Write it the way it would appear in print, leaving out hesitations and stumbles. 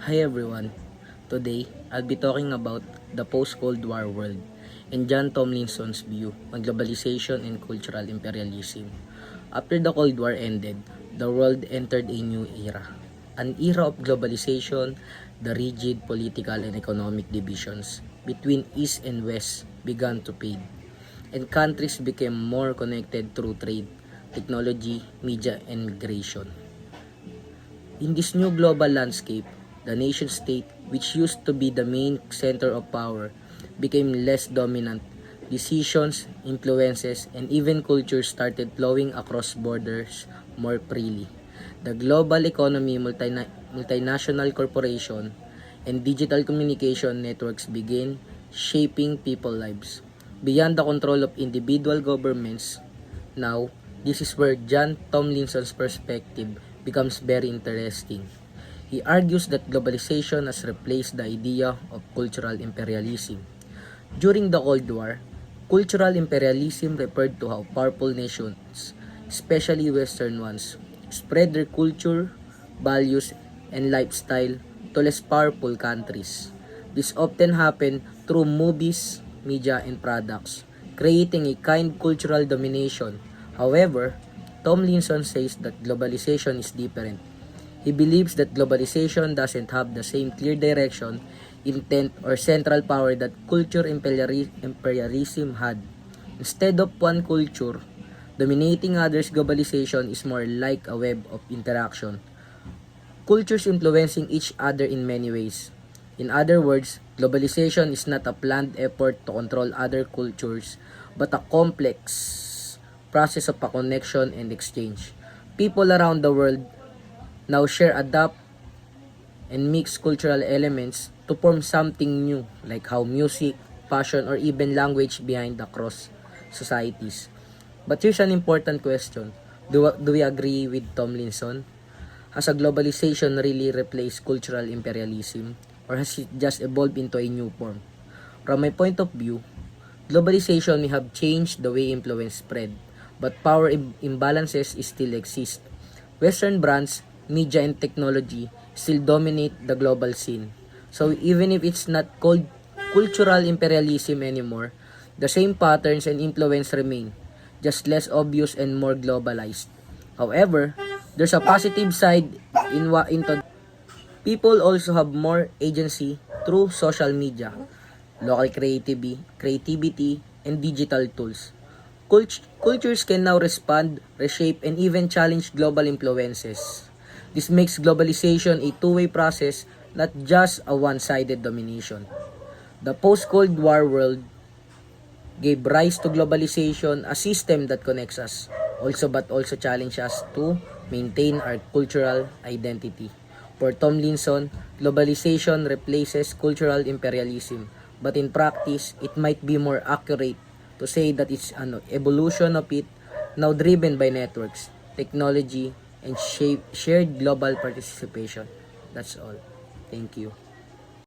Hi everyone. Today, I'll be talking about the post-Cold War world and John Tomlinson's view on globalization and cultural imperialism. After the Cold War ended, the world entered a new era. An era of globalization, the rigid political and economic divisions between East and West began to fade, and countries became more connected through trade, technology, media, and migration. In this new global landscape, the nation state, which used to be the main center of power, became less dominant. Decisions, influences, and even culture started flowing across borders more freely. The global economy, multinational corporation, and digital communication networks began shaping people's lives. Beyond the control of individual governments, now, this is where John Tomlinson's perspective becomes very interesting. He argues that globalization has replaced the idea of cultural imperialism. During the Cold War, cultural imperialism referred to how powerful nations, especially Western ones, spread their culture, values, and lifestyle to less powerful countries. This often happened through movies, media, and products, creating a kind of cultural domination. However, Tomlinson says that globalization is different. He believes that globalization doesn't have the same clear direction, intent, or central power that culture imperialism had. Instead of one culture dominating others, globalization is more like a web of interaction, cultures influencing each other in many ways. In other words, globalization is not a planned effort to control other cultures, but a complex process of a connection and exchange. People around the world now share, adapt, and mix cultural elements to form something new, like how music, fashion, or even language behind across societies. But here's an important question. Do we agree with Tomlinson? Has a globalization really replaced cultural imperialism, or has it just evolved into a new form? From my point of view, globalization may have changed the way influence spread, but power imbalances still exist. Western brands, media, and technology still dominate the global scene. So even if it's not called cultural imperialism anymore, the same patterns and influence remain, just less obvious and more globalized. However, there's a positive side into people also have more agency through social media, local creativity, and digital tools. Cultures can now respond, reshape, and even challenge global influences. This makes globalization a two-way process, not just a one-sided domination. The post-Cold War world gave rise to globalization, a system that connects us, but also challenges us to maintain our cultural identity. For Tomlinson, globalization replaces cultural imperialism, but in practice, it might be more accurate to say that it's an evolution of it, now driven by networks, technology, and shared global participation. That's all. Thank you.